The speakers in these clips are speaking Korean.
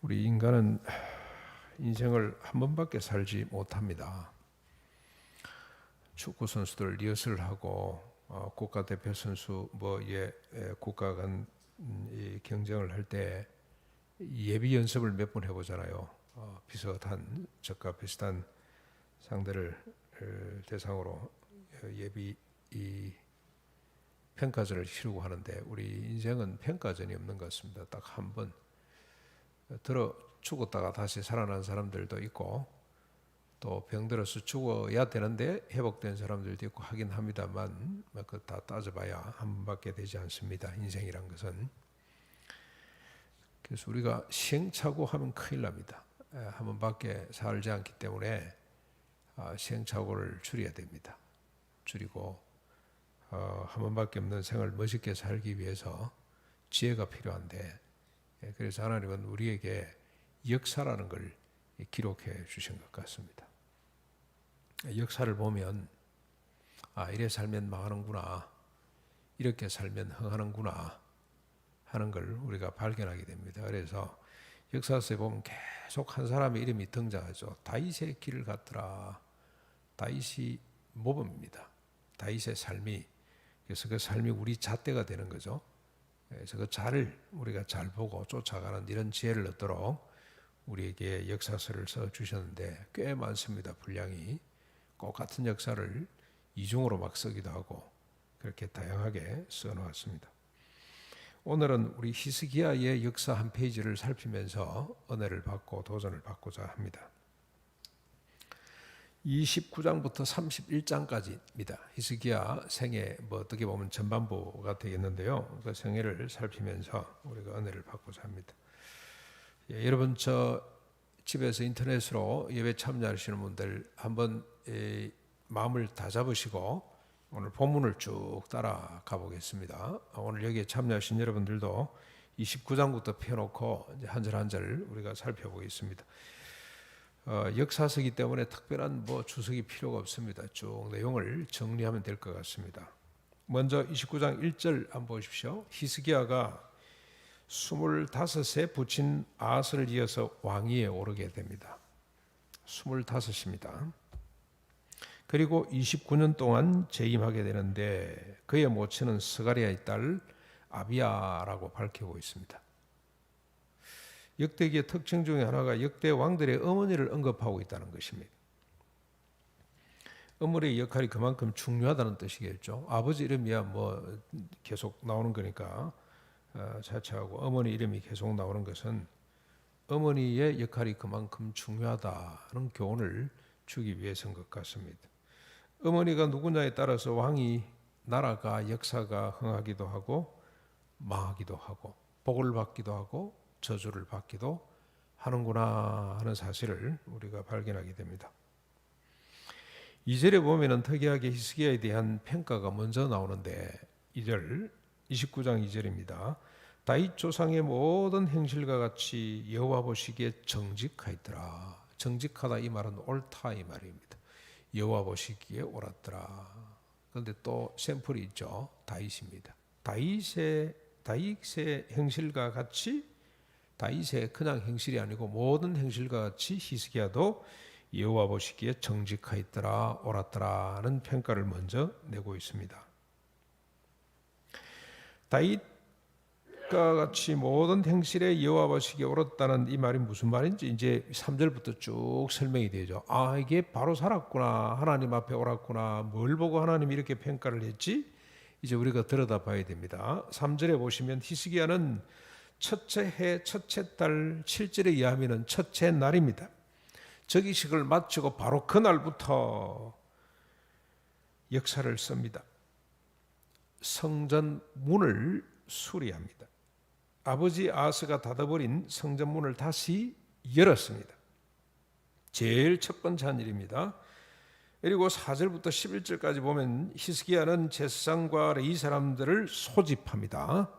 우리 인간은 인생을 한 번밖에 살지 못합니다. 축구 선수들 리허설을 하고 국가대표 선수 국가 간 경쟁을 할 때 예비 연습을 몇 번 해보잖아요. 비슷한 적과 비슷한 상대를 대상으로 예비 평가전을 치르고 하는데 우리 인생은 평가전이 없는 것 같습니다. 딱 한 번 들어 죽었다가 다시 살아난 사람들도 있고 또 병들어서 죽어야 되는데 회복된 사람들도 있고 하긴 합니다만 그 다 따져봐야 한 번밖에 되지 않습니다. 인생이란 것은. 그래서 우리가 시행착오하면 큰일 납니다. 한 번밖에 살지 않기 때문에 시행착오를 줄여야 됩니다. 줄이고 한 번밖에 없는 생을 멋있게 살기 위해서 지혜가 필요한데, 그래서 하나님은 우리에게 역사라는 걸 기록해 주신 것 같습니다. 역사를 보면 이래 살면 망하는구나, 이렇게 살면 흥하는구나 하는 걸 우리가 발견하게 됩니다. 그래서 역사서에 보면 계속 한 사람의 이름이 등장하죠. 다윗의 길을 갔더라. 다윗이 모범입니다. 다윗의 삶이, 그래서 그 삶이 우리 잣대가 되는 거죠. 그래서 그 자를 우리가 잘 보고 쫓아가는 이런 지혜를 얻도록 우리에게 역사서를 써주셨는데 꽤 많습니다. 분량이. 꼭 같은 역사를 이중으로 막 쓰기도 하고 그렇게 다양하게 써놓았습니다. 오늘은 우리 히스기야의 역사 한 페이지를 살피면서 은혜를 받고 도전을 받고자 합니다. 29장부터 31장까지입니다. 히스기야 생애 어떻게 보면 전반부가 되겠는데요. 그 생애를 살피면서 우리가 은혜를 받고자 합니다. 여러분 집에서 인터넷으로 예배 참여하시는 분들 한번 마음을 다 잡으시고 오늘 본문을 쭉 따라가 보겠습니다. 오늘 여기에 참여하신 여러분들도 29장부터 펴놓고 한 절 한 절 우리가 살펴보겠습니다. 역사서이기 때문에 특별한 주석이 필요가 없습니다. 쭉 내용을 정리하면 될 것 같습니다. 먼저 29장 1절 한번 보십시오. 히스기야가 25세 부친 아하스를 이어서 왕위에 오르게 됩니다. 25입니다. 그리고 29년 동안 재임하게 되는데 그의 모친은 스가랴의 딸 아비야라고 밝히고 있습니다. 역대기의 특징 중에 하나가 역대 왕들의 어머니를 언급하고 있다는 것입니다. 어머니의 역할이 그만큼 중요하다는 뜻이겠죠. 아버지 이름이야 계속 나오는 거니까 자체하고 어머니 이름이 계속 나오는 것은 어머니의 역할이 그만큼 중요하다는 교훈을 주기 위해서인 것 같습니다. 어머니가 누구냐에 따라서 나라가 역사가 흥하기도 하고 망하기도 하고 복을 받기도 하고 저주를 받기도 하는구나 하는 사실을 우리가 발견하게 됩니다. 2절에 보면은 특이하게 히스기야에 대한 평가가 먼저 나오는데 29장 2절입니다. 다윗 조상의 모든 행실과 같이 여호와 보시기에 정직하였더라. 정직하다 이 말은 옳다 이 말입니다. 여호와 보시기에 옳았더라. 그런데 또 샘플이 있죠. 다윗입니다. 다윗의 행실과 같이, 다윗의 그냥 행실이 아니고 모든 행실과 같이 히스기야도 여호와 보시기에 정직하였더라 옳았더라는 평가를 먼저 내고 있습니다. 다윗과 같이 모든 행실에 여호와 보시기에 옳았다는 이 말이 무슨 말인지 이제 3절부터 쭉 설명이 되죠. 이게 바로 살았구나, 하나님 앞에 옳았구나, 뭘 보고 하나님이 이렇게 평가를 했지? 이제 우리가 들여다봐야 됩니다. 3절에 보시면 히스기야는 첫째 해 첫째 달 7절에 의하면 첫째 날입니다. 즉위식을 마치고 바로 그날부터 역사를 씁니다. 성전 문을 수리합니다. 아버지 아하스가 닫아버린 성전 문을 다시 열었습니다. 제일 첫 번째 한 일입니다. 그리고 4절부터 11절까지 보면 히스기야는 제사장과 레위 사람들을 소집합니다.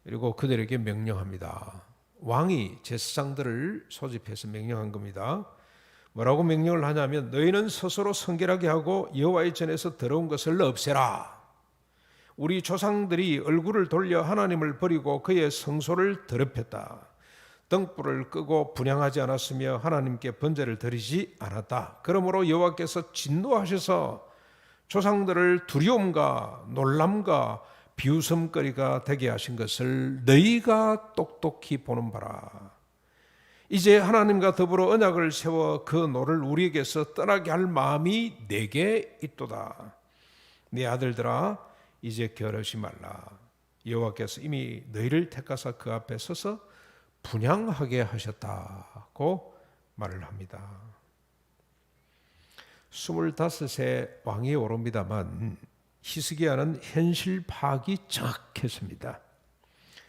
그리고 그들에게 명령합니다. 왕이 제사장들을 소집해서 명령한 겁니다. 뭐라고 명령을 하냐면 너희는 스스로 성결하게 하고 여호와의 전에서 더러운 것을 없애라. 우리 조상들이 얼굴을 돌려 하나님을 버리고 그의 성소를 더럽혔다. 등불을 끄고 분향하지 않았으며 하나님께 번제를 드리지 않았다. 그러므로 여호와께서 진노하셔서 조상들을 두려움과 놀람과 비웃음거리가 되게 하신 것을 너희가 똑똑히 보는 바라. 이제 하나님과 더불어 언약을 세워 그 노를 우리에게서 떠나게 할 마음이 내게 있도다. 네 아들들아, 이제 게으르지 말라. 여호와께서 이미 너희를 택하사 그 앞에 서서 분향하게 하셨다고 말을 합니다. 25세 왕위에 오릅니다만 히스기야는 현실 파악이 정확했습니다.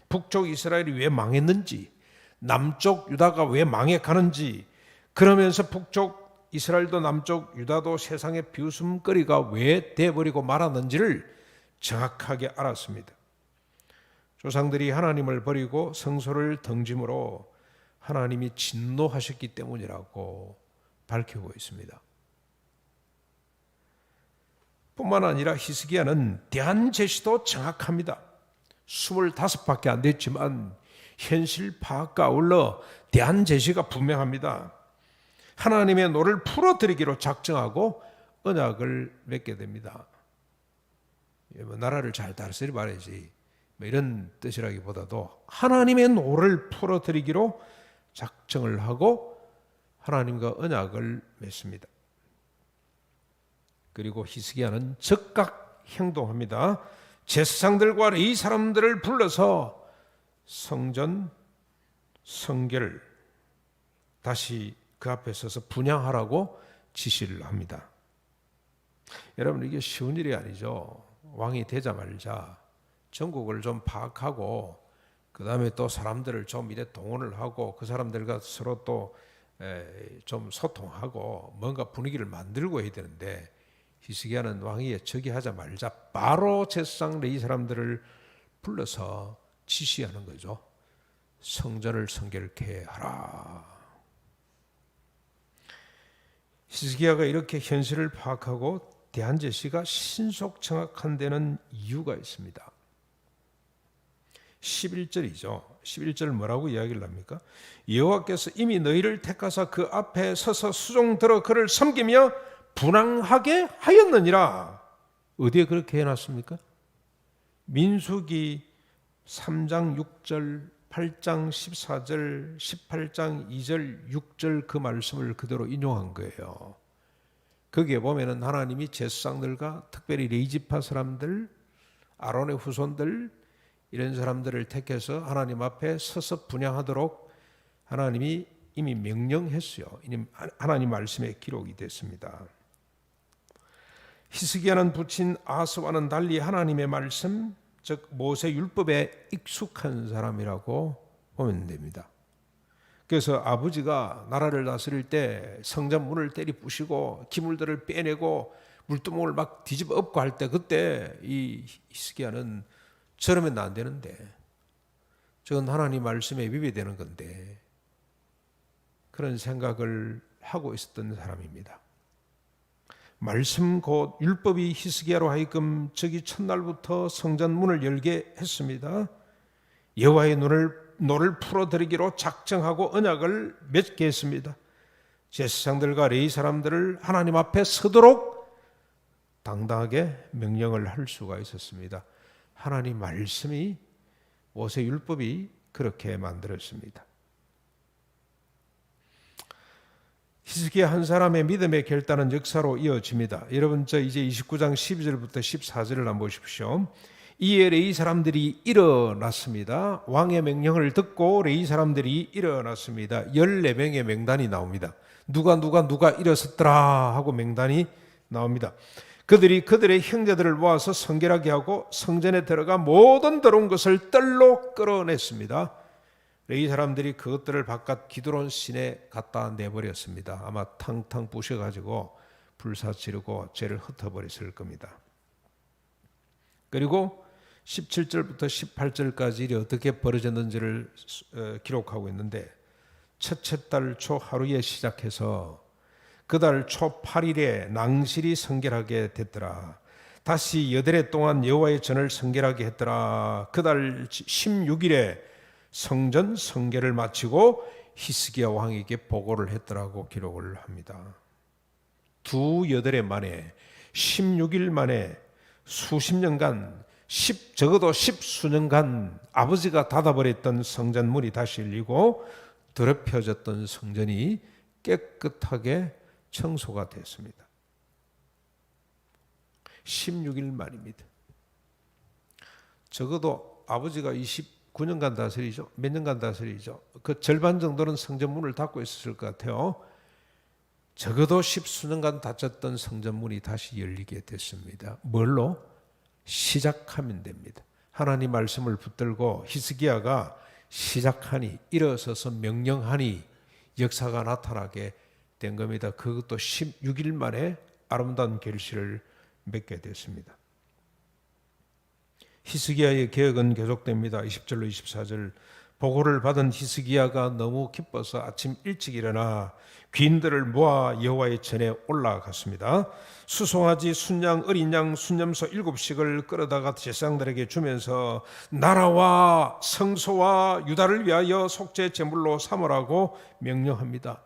북쪽 이스라엘이 왜 망했는지, 남쪽 유다가 왜 망해가는지, 그러면서 북쪽 이스라엘도 남쪽 유다도 세상의 비웃음거리가 왜 돼버리고 말았는지를 정확하게 알았습니다. 조상들이 하나님을 버리고 성소를 등짐으로 하나님이 진노하셨기 때문이라고 밝히고 있습니다. 뿐만 아니라 히스기야는 대안 제시도 정확합니다. 25밖에 안 됐지만 현실 파악과 아울러 대안 제시가 분명합니다. 하나님의 노를 풀어드리기로 작정하고 언약을 맺게 됩니다. 나라를 잘 다스리 말이지 이런 뜻이라기보다도 하나님의 노를 풀어드리기로 작정을 하고 하나님과 언약을 맺습니다. 그리고 히스기야는 즉각 행동합니다. 제사장들과 레위 사람들을 불러서 성전, 성결 다시 그 앞에 서서 분향하라고 지시를 합니다. 여러분, 이게 쉬운 일이 아니죠. 왕이 되자마자 전국을 좀 파악하고 그 다음에 또 사람들을 좀 이래 동원을 하고 그 사람들과 서로 또 좀 소통하고 뭔가 분위기를 만들고 해야 되는데, 히스기야는 왕위에 즉위하자마자 바로 제사장 레위 사람들을 불러서 지시하는 거죠. 성전을 성결케 하라. 히스기야가 이렇게 현실을 파악하고 대안 제시가 신속 정확한 데는 이유가 있습니다. 11절이죠. 11절 뭐라고 이야기를 합니까? 여호와께서 이미 너희를 택하사 그 앞에 서서 수종들어 그를 섬기며 분향하게 하였느니라. 어디에 그렇게 해놨습니까? 민수기 3장 6절, 8장 14절, 18장 2절, 6절 그 말씀을 그대로 인용한 거예요. 거기에 보면은 하나님이 제사장들과 특별히 레위지파 사람들, 아론의 후손들 이런 사람들을 택해서 하나님 앞에 서서 분향하도록 하나님이 이미 명령했어요. 하나님 말씀에 기록이 됐습니다. 히스기야는 붙인 아스와는 달리 하나님의 말씀, 즉 모세 율법에 익숙한 사람이라고 보면 됩니다. 그래서 아버지가 나라를 다스릴 때 성전 문을 때리 부시고 기물들을 빼내고 물두멍을 막 뒤집어 엎고 할 때, 그때 이 히스기야는 저러면 안 되는데, 저건 하나님 말씀에 위배되는 건데, 그런 생각을 하고 있었던 사람입니다. 말씀 곧 율법이 히스기야로 하여금 저기 첫날부터 성전 문을 열게 했습니다. 여호와의 노를 풀어드리기로 작정하고 언약을 맺게 했습니다. 제사장들과 레위 사람들을 하나님 앞에 서도록 당당하게 명령을 할 수가 있었습니다. 하나님 말씀이, 모세 율법이 그렇게 만들었습니다. 히스기야 한 사람의 믿음의 결단은 역사로 이어집니다. 여러분, 저 이제 29장 12절부터 14절을 한번 보십시오. 이에 레위 사람들이 일어났습니다. 왕의 명령을 듣고 레위 사람들이 일어났습니다. 14명의 명단이 나옵니다. 누가 일어섰더라 하고 명단이 나옵니다. 그들이 그들의 형제들을 모아서 성결하게 하고 성전에 들어가 모든 더러운 것을 뜰로 끌어냈습니다. 레위 사람들이 그것들을 바깥 기드론 신에 갖다 내버렸습니다. 아마 탕탕 부셔가지고 불사 지르고 죄를 흩어버렸을 겁니다. 그리고 17절부터 18절까지 일이 어떻게 벌어졌는지를 기록하고 있는데, 첫째 달 초 하루에 시작해서 그 달 초 8일에 낭실이 성결하게 됐더라. 다시 여드레 동안 여호와의 전을 성결하게 했더라. 그 달 16일에 성전 성계를 마치고 히스기야 왕에게 보고를 했더라고 기록을 합니다. 두 여덟해 만에 16일 만에 수십 년간 적어도 10수년간 아버지가 닫아버렸던 성전문이 다시 열리고 더럽혀졌던 성전이 깨끗하게 청소가 됐습니다. 16일 만입니다. 적어도 아버지가 29년간 다스리죠. 몇 년간 다스리죠. 그 절반 정도는 성전문을 닫고 있었을 것 같아요. 적어도 10수년간 닫혔던 성전문이 다시 열리게 됐습니다. 뭘로? 시작하면 됩니다. 하나님 말씀을 붙들고 히스기야가 시작하니, 일어서서 명령하니 역사가 나타나게 된 겁니다. 그것도 16일 만에 아름다운 결실을 맺게 됐습니다. 히스기야의 개혁은 계속됩니다. 20절로 24절. 보고를 받은 히스기야가 너무 기뻐서 아침 일찍 일어나 귀인들을 모아 여호와의 전에 올라갔습니다. 수송아지, 순양, 어린 양, 순염소 7씩을 끌어다가 제사장들에게 주면서 나라와 성소와 유다를 위하여 속죄 제물로 삼으라고 명령합니다.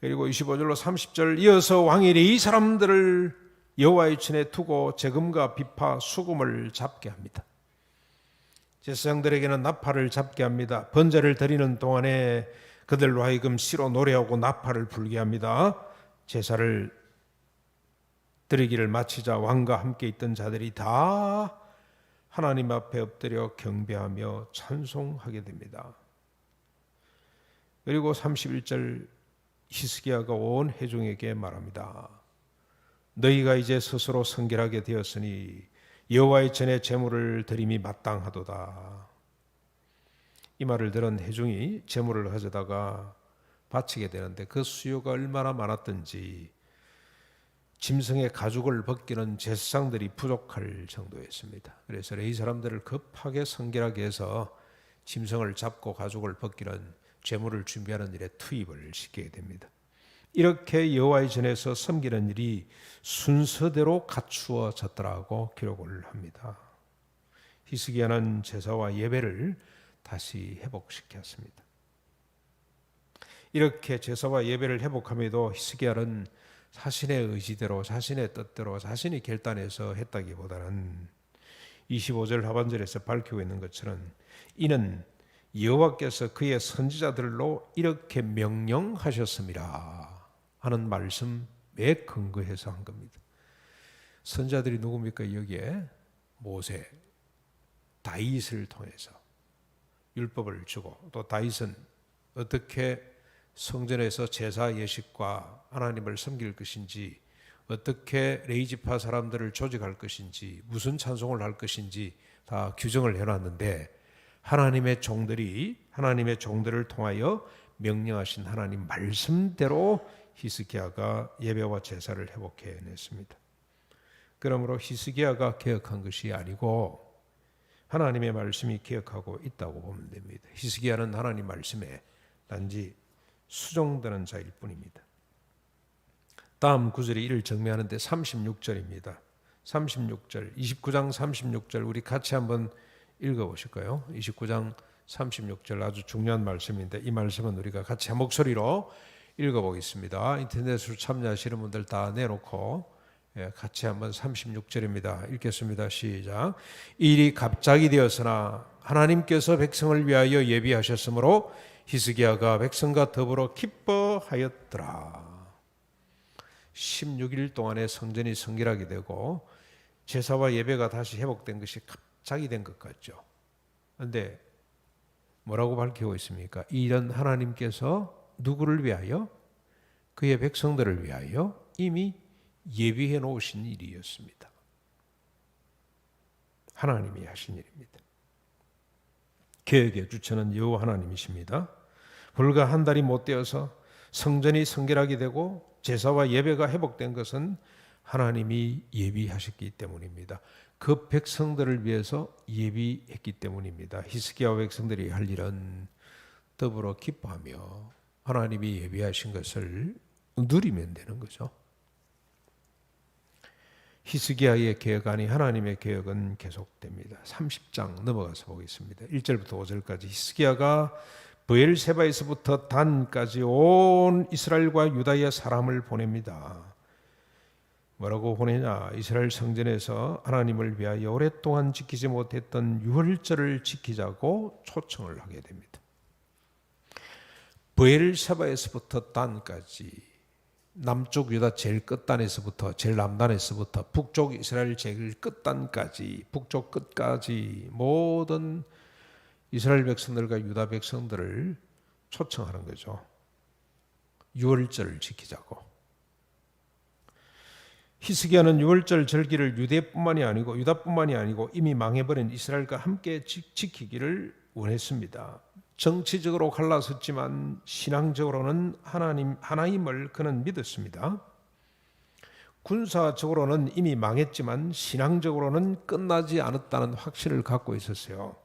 그리고 25절로 30절. 이어서 왕이 이 사람들을 여호와의 전에 두고 제금과 비파, 수금을 잡게 합니다. 제사장들에게는 나팔을 잡게 합니다. 번제를 드리는 동안에 그들로 하여금 시로 노래하고 나팔을 불게 합니다. 제사를 드리기를 마치자 왕과 함께 있던 자들이 다 하나님 앞에 엎드려 경배하며 찬송하게 됩니다. 그리고 31절. 히스기야가 온 회중에게 말합니다. 너희가 이제 스스로 성결하게 되었으니 여호와의 전에 제물을 드림이 마땅하도다. 이 말을 들은 회중이 제물을 가져다가 바치게 되는데 그 수요가 얼마나 많았던지 짐승의 가죽을 벗기는 제사장들이 부족할 정도였습니다. 그래서 이 사람들을 급하게 성결하게 해서 짐승을 잡고 가죽을 벗기는 제물을 준비하는 일에 투입을 시키게 됩니다. 이렇게 여호와의 전에서 섬기는 일이 순서대로 갖추어졌더라고 기록을 합니다. 히스기야는 제사와 예배를 다시 회복시켰습니다. 이렇게 제사와 예배를 회복함에도 히스기야는 자신의 의지대로, 자신의 뜻대로, 자신이 결단해서 했다기보다는 25절 하반절에서 밝히고 있는 것처럼 이는 여호와께서 그의 선지자들로 이렇게 명령하셨습니다 하는 말씀에 근거해서 한 겁니다. 선지자들이 누굽니까? 여기에 모세, 다윗을 통해서 율법을 주고, 또 다윗은 어떻게 성전에서 제사 예식과 하나님을 섬길 것인지, 어떻게 레위지파 사람들을 조직할 것인지, 무슨 찬송을 할 것인지 다 규정을 해놨는데 하나님의 종들이 하나님의 종들을 통하여 명령하신 하나님 말씀대로 히스기야가 예배와 제사를 회복해냈습니다. 그러므로 히스기야가 개혁한 것이 아니고 하나님의 말씀이 개혁하고 있다고 보면 됩니다. 히스기야는 하나님 말씀에 단지 수종되는 자일 뿐입니다. 다음 구절이 이를 정리하는데 36절입니다. 36절, 29장 36절 우리 같이 한번 읽어보실까요? 29장 36절 아주 중요한 말씀인데 이 말씀은 우리가 같이 한 목소리로 읽어보겠습니다. 인터넷으로 참여하시는 분들 다 내놓고 같이 한번 36절입니다. 읽겠습니다. 시작. 일이 갑자기 되었으나 하나님께서 백성을 위하여 예비하셨으므로 히스기야가 백성과 더불어 기뻐하였더라. 16일 동안에 성전이 성결하게 되고 제사와 예배가 다시 회복된 것이 갑자기 된 것 같죠. 그런데 뭐라고 밝히고 있습니까? 이런 하나님께서 누구를 위하여? 그의 백성들을 위하여 이미 예비해 놓으신 일이었습니다. 하나님이 하신 일입니다. 계획의 주체는 여호와 하나님이십니다. 불과 한 달이 못 되어서 성전이 성결하게 되고 제사와 예배가 회복된 것은 하나님이 예비하셨기 때문입니다. 그 백성들을 위해서 예비했기 때문입니다. 히스기야와 백성들이 할 일은 더불어 기뻐하며 하나님이 예비하신 것을 누리면 되는 거죠. 히스기야의 계획안이 하나님의 계획은 계속됩니다. 30장 넘어가서 보겠습니다. 1절부터 5절까지 히스기야가 브엘세바에서부터 단까지 온 이스라엘과 유다의 사람을 보냅니다. 뭐라고 보내냐? 이스라엘 성전에서 하나님을 위하여 오랫동안 지키지 못했던 유월절을 지키자고 초청을 하게 됩니다. 브엘세바에서부터 단까지, 남쪽 유다 제일 끝단에서부터, 제일 남단에서부터 북쪽 이스라엘 제일 끝단까지, 북쪽 끝까지 모든 이스라엘 백성들과 유다 백성들을 초청하는 거죠. 유월절을 지키자고. 히스기야는 유월절 절기를 유다뿐만이 아니고 이미 망해버린 이스라엘과 함께 지키기를 원했습니다. 정치적으로 갈라섰지만 신앙적으로는 하나님을 그는 믿었습니다. 군사적으로는 이미 망했지만 신앙적으로는 끝나지 않았다는 확신을 갖고 있었어요.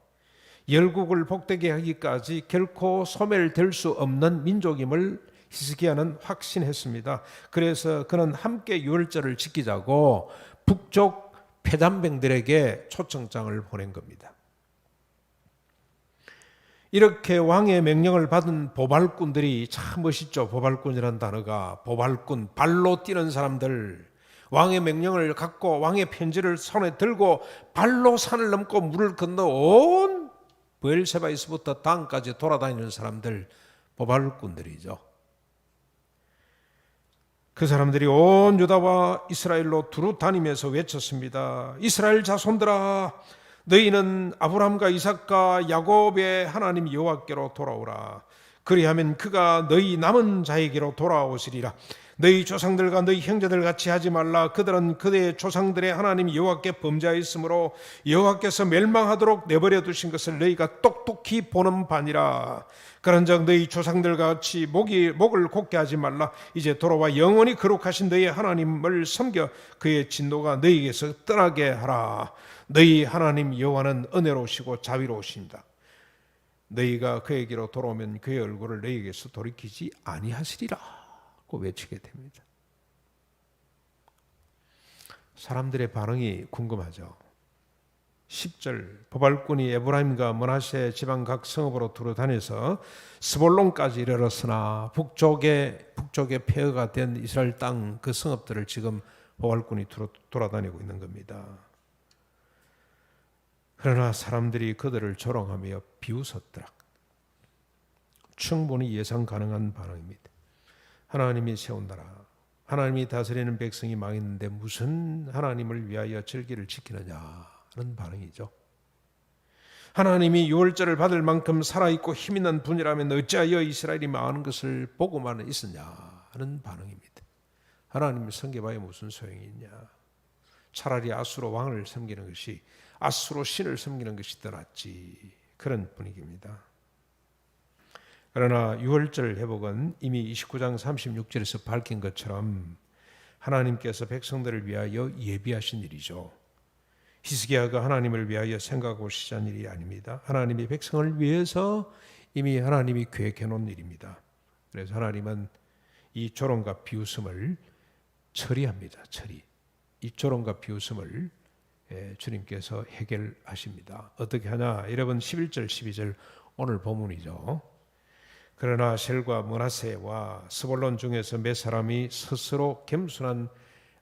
열국을 복되게 하기까지 결코 소멸될 수 없는 민족임을 히스기야는 확신했습니다. 그래서 그는 함께 유월절을 지키자고 북쪽 패잔병들에게 초청장을 보낸 겁니다. 이렇게 왕의 명령을 받은 보발꾼들이, 참 멋있죠. 보발꾼이라는 단어가. 보발꾼, 발로 뛰는 사람들, 왕의 명령을 갖고 왕의 편지를 손에 들고 발로 산을 넘고 물을 건너 온 브엘세바에서부터 단까지 돌아다니는 사람들, 보발꾼들이죠. 그 사람들이 온 유다와 이스라엘로 두루 다니면서 외쳤습니다. 이스라엘 자손들아, 너희는 아브라함과 이삭과 야곱의 하나님 여호와께로 돌아오라. 그리하면 그가 너희 남은 자에게로 돌아오시리라. 너희 조상들과 너희 형제들 같이 하지 말라. 그들은 그들의 조상들의 하나님 여호와께 범죄하였으므로 여호와께서 멸망하도록 내버려 두신 것을 너희가 똑똑히 보는 바니라. 그런즉 너희 조상들과 같이 목을 곧게 하지 말라. 이제 돌아와 영원히 거룩하신 너희 하나님을 섬겨 그의 진노가 너희에게서 떠나게 하라. 너희 하나님 여호와는 은혜로우시고 자비로우십니다. 너희가 그에게로 돌아오면 그의 얼굴을 너희에게서 돌이키지 아니하시리라 고 외치게 됩니다. 사람들의 반응이 궁금하죠. 10절, 보발꾼이 에브라임과 므낫세 지방 각 성읍으로 두루 다녀서 스볼론까지 이르렀으나 북쪽에 폐허가 된 이스라엘 땅 그 성읍들을 지금 보발꾼이 돌아다니고 있는 겁니다. 그러나 사람들이 그들을 조롱하며 비웃었더라. 충분히 예상 가능한 반응입니다. 하나님이 세운 나라, 하나님이 다스리는 백성이 망했는데 무슨 하나님을 위하여 절기를 지키느냐는 반응이죠. 하나님이 유월절을 받을 만큼 살아있고 힘있는 분이라면 어찌하여 이스라엘이 망하는 것을 보고만 있었냐는 반응입니다. 하나님을 섬겨봐야 무슨 소용이 있냐. 차라리 아수로 왕을 섬기는 것이, 아수로 신을 섬기는 것이 더 낫지. 그런 분위기입니다. 그러나 유월절 회복은 이미 29장 36절에서 밝힌 것처럼 하나님께서 백성들을 위하여 예비하신 일이죠. 히스기야가 하나님을 위하여 생각하고 시작한 일이 아닙니다. 하나님이 백성을 위해서 이미 하나님이 계획해 놓은 일입니다. 그래서 하나님은 이 조롱과 비웃음을 처리합니다. 이 조롱과 비웃음을 주님께서 해결하십니다. 어떻게 하냐? 여러분 11절 12절 오늘 본문이죠. 그러나 셀과 므낫세와 스볼론 중에서 몇 사람이 스스로 겸손한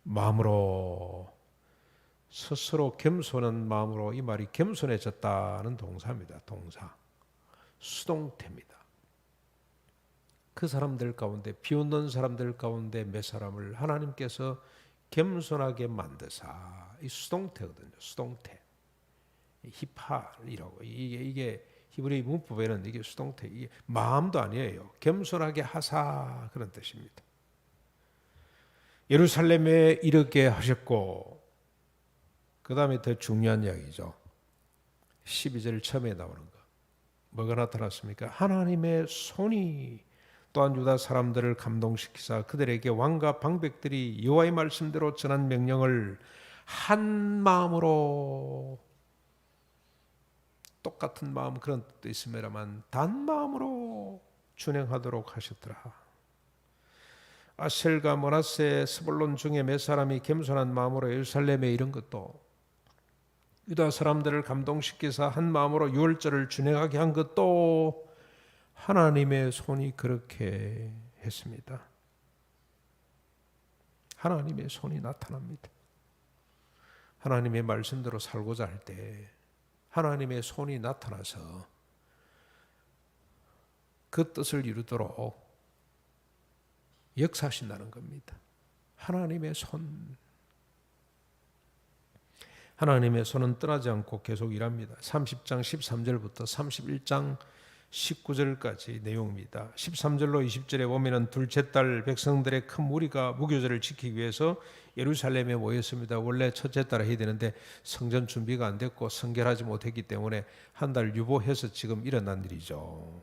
마음으로, 이 말이 겸손해졌다는 동사입니다. 동사. 수동태입니다. 그 사람들 가운데, 비웃는 사람들 가운데 몇 사람을 하나님께서 겸손하게 만드사. 이 수동태거든요. 수동태. 히팔이라고. 이게 히브리 문법에는 이게 수동태, 이게 마음도 아니에요. 겸손하게 하사, 그런 뜻입니다. 예루살렘에 이르게 하셨고, 그 다음에 더 중요한 이야기죠. 12절 처음에 나오는 거. 뭐가 나타났습니까? 하나님의 손이 또한 유다 사람들을 감동시키사 그들에게 왕과 방백들이 여호와의 말씀대로 전한 명령을 한 마음으로, 똑같은 마음, 그런 뜻도 있습니다만 단 마음으로 준행하도록 하셨더라. 아셀과 므낫세, 스불론 중에 몇 사람이 겸손한 마음으로 예루살렘에 이른 것도, 유다 사람들을 감동시켜서 한 마음으로 유월절을 준행하게 한 것도 하나님의 손이 그렇게 했습니다. 하나님의 손이 나타납니다. 하나님의 말씀대로 살고자 할 때 하나님의 손이 나타나서 그 뜻을 이루도록 역사하신다는 겁니다. 하나님의 손. 하나님의 손은 떠나지 않고 계속 일합니다. 30장 13절부터 31장 19절까지 내용입니다. 13절로 20절에 보면은 둘째 달 백성들의 큰 무리가 무교절을 지키기 위해서 예루살렘에 모였습니다. 원래 첫째 달에 해야 되는데 성전 준비가 안 됐고 성결하지 못했기 때문에 한 달 유보해서 지금 일어난 일이죠.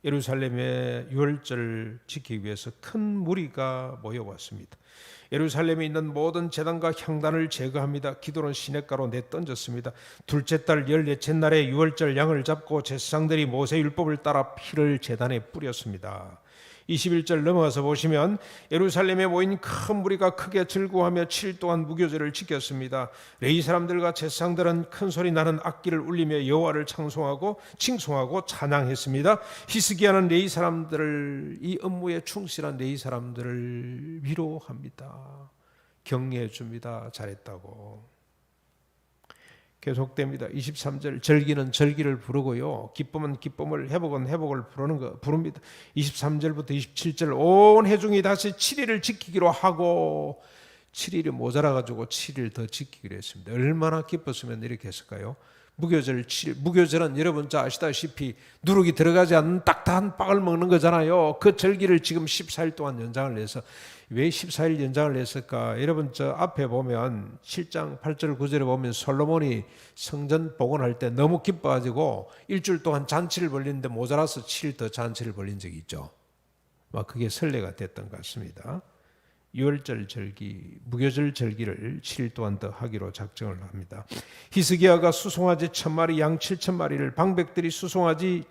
예루살렘의 유월절 지키기 위해서 큰 무리가 모여왔습니다. 예루살렘에 있는 모든 제단과 향단을 제거합니다. 기도는 시냇가로 내던졌습니다. 둘째 달 14째 날에 유월절 양을 잡고 제사장들이 모세율법을 따라 피를 제단에 뿌렸습니다. 21절 넘어가서 보시면 예루살렘에 모인 큰 무리가 크게 즐거워하며 7일 동안 무교절을 지켰습니다. 레위 사람들과 제사장들은 큰 소리 나는 악기를 울리며 여호와를 칭송하고 찬양했습니다. 히스기야는 레위 사람들을, 이 업무에 충실한 레위 사람들을 위로합니다. 격려해 줍니다. 잘했다고. 계속됩니다. 23절, 절기는 절기를 부르고요, 기쁨은 기쁨을, 회복은 회복을 부릅니다. 23절부터 27절, 온 회중이 다시 7일을 지키기로 하고, 7일이 모자라가지고 7일 더 지키기로 했습니다. 얼마나 기뻤으면 이렇게 했을까요? 무교절 7일, 무교절은 여러분 아시다시피 누룩이 들어가지 않는 딱딱한 빵을 먹는 거잖아요. 그 절기를 지금 14일 동안 연장을 해서, 왜 14일 연장을 했을까? 여러분 저 앞에 보면 7장 8절 9절에 보면 솔로몬이 성전 복원할 때 너무 기뻐가지고 일주일 동안 잔치를 벌리는데 모자라서 7일 더 잔치를 벌린 적이 있죠. 그게 선례가 됐던 것 같습니다. 유월절 절기, 무교절 절기를 7일 동안 더 하기로 작정을 합니다. 히스기야가 수송아지 1000마리, 양 7000마리를, 방백들이 수송아지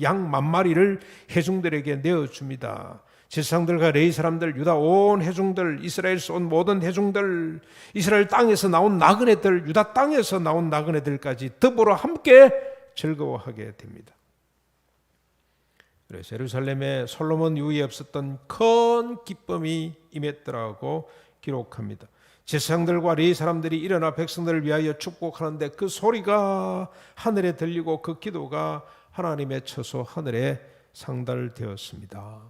양 10,000마리를 회중들에게 내어줍니다. 제사장들과 레위 사람들, 유다 온 회중들, 이스라엘에서 온 모든 회중들, 이스라엘 땅에서 나온 나그네들, 유다 땅에서 나온 나그네들까지 더불어 함께 즐거워하게 됩니다. 그래서 예루살렘에 솔로몬 이후에 없었던 큰 기쁨이 임했더라고 기록합니다. 제사장들과 레위 사람들이 일어나 백성들을 위하여 축복하는데 그 소리가 하늘에 들리고 그 기도가 하나님의 처소 하늘에 상달되었습니다.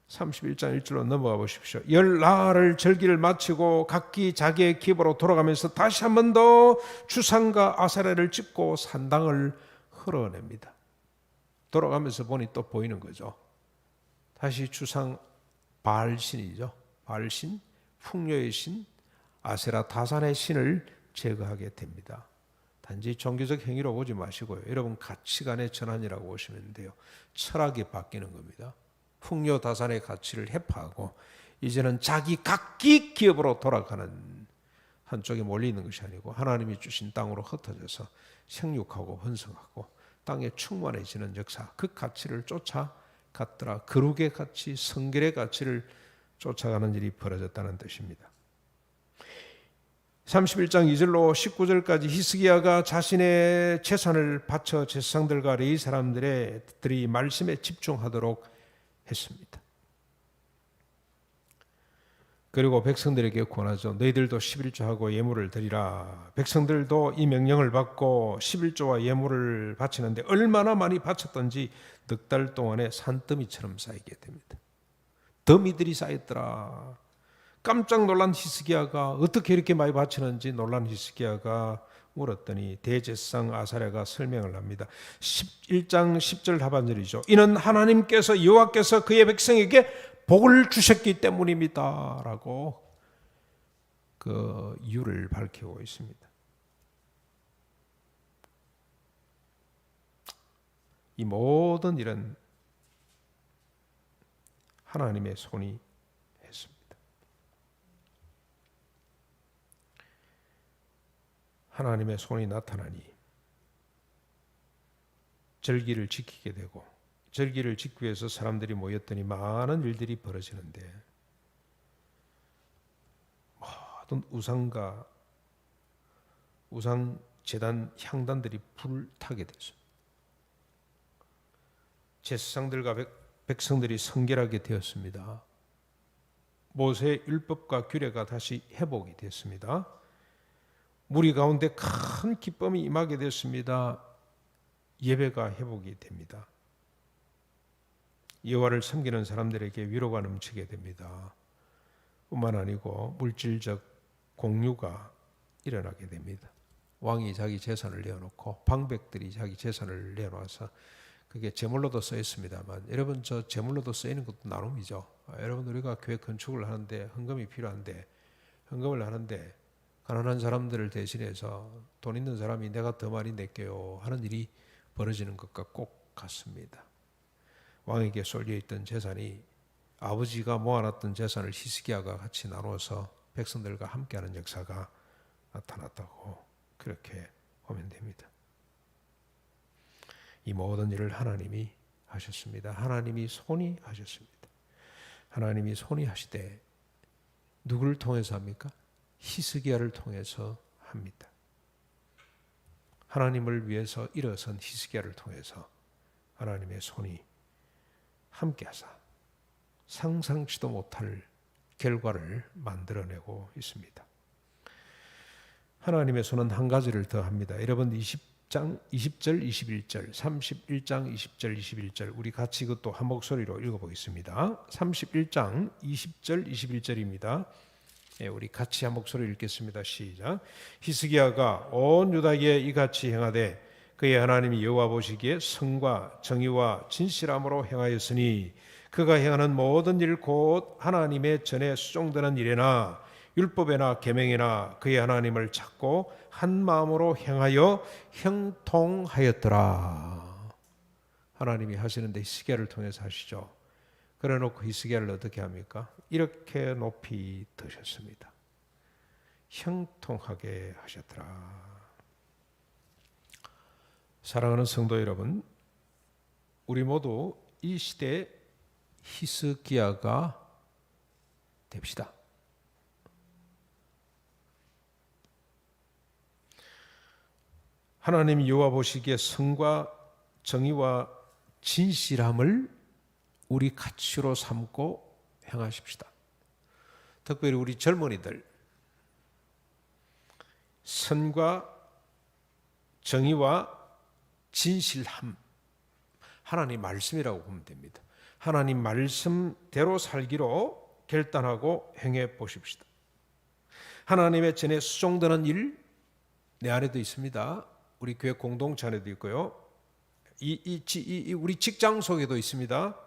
31장 1절로 넘어가 보십시오. 열 나흘을 절기를 마치고 각기 자기의 기업으로 돌아가면서 다시 한 번 더 주상과 아사레를 찍고 산당을 흘러냅니다. 돌아가면서 보니 또 보이는 거죠. 다시 주상 바알신이죠. 바알신, 풍요의 신, 아세라 다산의 신을 제거하게 됩니다. 단지 종교적 행위로 보지 마시고요, 여러분 가치관의 전환이라고 보시면 돼요. 철학이 바뀌는 겁니다. 풍요 다산의 가치를 해파하고 이제는 자기 각기 기업으로 돌아가는, 한쪽에 몰리는 것이 아니고 하나님이 주신 땅으로 흩어져서 생육하고 번성하고 땅에 충만해지는 역사, 그 가치를 쫓아갔더라. 거룩의 가치, 성결의 가치를 쫓아가는 일이 벌어졌다는 뜻입니다. 31장 2절로 19절까지 히스기야가 자신의 재산을 바쳐 제사장들과 레위 사람들이 말씀에 집중하도록 했습니다. 그리고 백성들에게 권하죠. 너희들도 11조하고 예물을 드리라. 백성들도 이 명령을 받고 11조와 예물을 바치는데 얼마나 많이 바쳤던지 넉 달 동안에 산더미처럼 쌓이게 됩니다. 더미들이 쌓였더라. 깜짝 놀란 히스기야가 어떻게 이렇게 많이 바치는지 놀란 히스기야가 물었더니 대제사장 아사랴가 설명을 합니다. 11장 10절 하반절이죠. 이는 하나님께서 여호와께서 그의 백성에게 복을 주셨기 때문입니다 라고 그 이유를 밝히고 있습니다. 이 모든 일은 하나님의 손이 했습니다. 하나님의 손이 나타나니 절기를 지키게 되고 절기를 지키기 위해서 사람들이 모였더니 많은 일들이 벌어지는데 모든 우상과 우상 제단 향단들이 불타게 됐습니다. 제사장들과 백성들이 성결하게 되었습니다. 모세의 율법과 규례가 다시 회복이 됐습니다. 무리 가운데 큰 기쁨이 임하게 됐습니다. 예배가 회복이 됩니다. 여호와를 섬기는 사람들에게 위로가 넘치게 됩니다. 뿐만 아니고 물질적 공유가 일어나게 됩니다. 왕이 자기 재산을 내어놓고 방백들이 자기 재산을 내어놔서 그게 제물로도 써 있습니다만, 여러분 저 제물로도 쓰이는 것도 나눔이죠. 여러분 우리가 교회 건축을 하는데 헌금이 필요한데 헌금을 하는데 가난한 사람들을 대신해서 돈 있는 사람이 내가 더 많이 낼게요 하는 일이 벌어지는 것과 꼭 같습니다. 왕에게 쏠려있던 재산이 아버지가 모아놨던 재산을 히스기야가 같이 나눠서 백성들과 함께하는 역사가 나타났다고 그렇게 보면 됩니다. 이 모든 일을 하나님이 하셨습니다. 하나님이 손이 하셨습니다. 하나님이 손이 하시되 누구를 통해서 합니까? 히스기야를 통해서 합니다. 하나님을 위해서 일어선 히스기야를 통해서 하나님의 손이 함께하사 상상치도 못할 결과를 만들어내고 있습니다. 하나님의 손은 한 가지를 더 합니다. 여러분 20장 20절 21절 31장 20절 21절 우리 같이 그것도 한 목소리로 읽어보겠습니다. 31장 20절 21절입니다. 우리 같이 한 목소리로 읽겠습니다. 시작. 히스기야가 온 유다에 이같이 행하되 그의 하나님이 여호와 보시기에 성과 정의와 진실함으로 행하였으니 그가 행하는 모든 일 곧 하나님의 전에 수종되는 일에나 율법에나 계명에나 그의 하나님을 찾고 한 마음으로 행하여 형통하였더라. 하나님이 하시는데 히스기야를 통해서 하시죠. 그래 놓고 히스기야를 어떻게 합니까? 이렇게 높이 드셨습니다. 형통하게 하셨더라. 사랑하는 성도 여러분, 우리 모두 이 시대의 히스기야가 됩시다. 하나님 여호와 보시기에 성과 정의와 진실함을 우리 가치로 삼고 행하십시다. 특별히 우리 젊은이들, 선과 정의와 진실함, 하나님 말씀이라고 보면 됩니다. 하나님 말씀대로 살기로 결단하고 행해 보십시다. 하나님의 전에 수종되는 일, 내 안에도 있습니다. 우리 교회 공동체 안에도 있고요. 우리 직장 속에도 있습니다.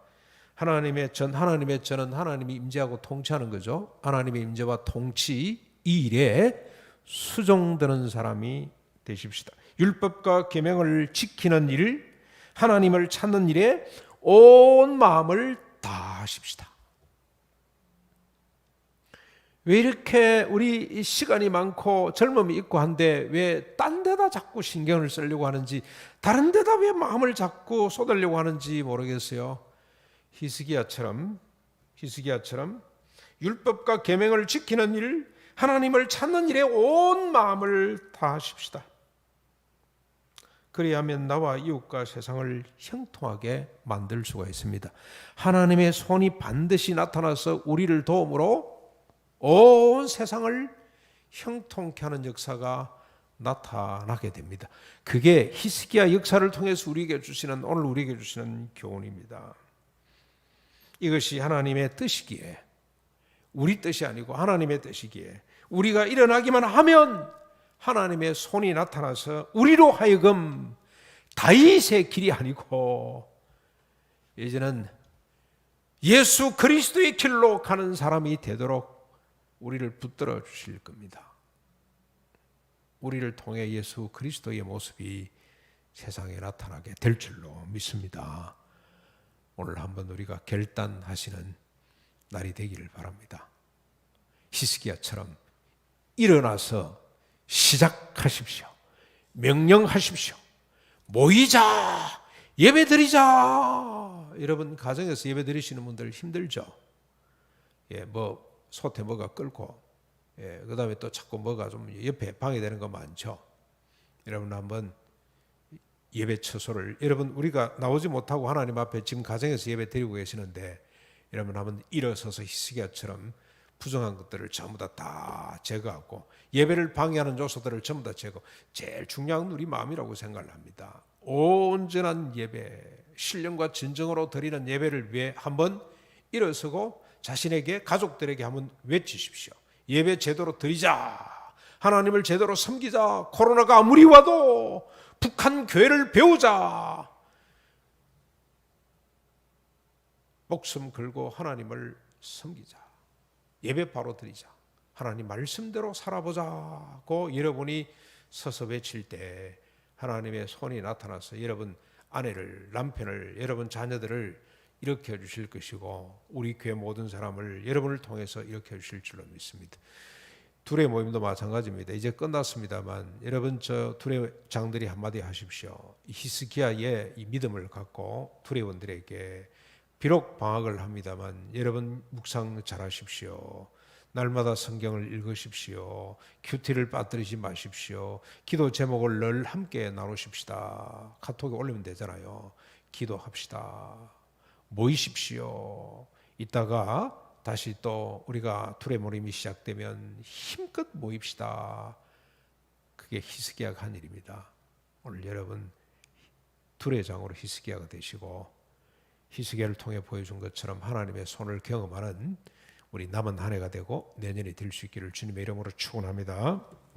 하나님의 전은 하나님이 임재하고 통치하는 거죠. 하나님의 임재와 통치, 이 일에 수종되는 사람이 되십시다. 율법과 계명을 지키는 일, 하나님을 찾는 일에 온 마음을 다하십시다. 왜 이렇게 우리 시간이 많고 젊음이 있고 한데 왜 딴 데다 자꾸 신경을 쓰려고 하는지, 다른 데다 왜 마음을 자꾸 쏟으려고 하는지 모르겠어요. 히스기야처럼 율법과 계명을 지키는 일, 하나님을 찾는 일에 온 마음을 다하십시다. 그리하면 나와 이웃과 세상을 형통하게 만들 수가 있습니다. 하나님의 손이 반드시 나타나서 우리를 도움으로 온 세상을 형통케 하는 역사가 나타나게 됩니다. 그게 히스기야 역사를 통해서 오늘 우리에게 주시는 교훈입니다. 이것이 하나님의 뜻이기에, 우리 뜻이 아니고 하나님의 뜻이기에, 우리가 일어나기만 하면 하나님의 손이 나타나서 우리로 하여금 다윗의 길이 아니고 이제는 예수 그리스도의 길로 가는 사람이 되도록 우리를 붙들어 주실 겁니다. 우리를 통해 예수 그리스도의 모습이 세상에 나타나게 될 줄로 믿습니다. 오늘 한번 우리가 결단하시는 날이 되기를 바랍니다. 히스기야처럼 일어나서 시작하십시오. 명령하십시오. 모이자, 예배드리자. 여러분 가정에서 예배 드리시는 분들 힘들죠. 예, 뭐 솥에 뭐가 끓고, 예, 그다음에 또 자꾸 뭐가 좀 옆에 방해되는 거 많죠. 여러분 한번 예배 처소를, 여러분 우리가 나오지 못하고 하나님 앞에 지금 가정에서 예배 드리고 계시는데, 여러분 한번 일어서서 히스기야처럼 부정한 것들을 전부 다 제거하고 예배를 방해하는 요소들을 전부 다 제거. 제일 중요한 건 우리 마음이라고 생각을 합니다. 온전한 예배, 신령과 진정으로 드리는 예배를 위해 한번 일어서고 자신에게, 가족들에게 한번 외치십시오. 예배 제대로 드리자. 하나님을 제대로 섬기자. 코로나가 아무리 와도 북한 교회를 배우자. 목숨 걸고 하나님을 섬기자. 예배 바로 드리자. 하나님 말씀대로 살아보자고 여러분이 서서 외칠 때 하나님의 손이 나타나서 여러분 아내를, 남편을, 여러분 자녀들을 일으켜 주실 것이고, 우리 교회 모든 사람을 여러분을 통해서 일으켜 주실 줄로 믿습니다. 둘의 모임도 마찬가지입니다. 이제 끝났습니다만 여러분 저 둘의 장들이 한마디 하십시오. 히스기야의 이 믿음을 갖고 둘의원들에게, 비록 방학을 합니다만 여러분 묵상 잘하십시오. 날마다 성경을 읽으십시오. 큐티를 빠뜨리지 마십시오. 기도 제목을 늘 함께 나누십시다. 카톡에 올리면 되잖아요. 기도합시다. 모이십시오. 이따가 다시 또 우리가 둘의 모임이 시작되면 힘껏 모입시다. 그게 히스기야가 한 일입니다. 오늘 여러분 둘의 장으로 히스기야가 되시고, 히스기야를 통해 보여준 것처럼 하나님의 손을 경험하는 우리 남은 한 해가 되고 내년이 될 수 있기를 주님의 이름으로 축원합니다.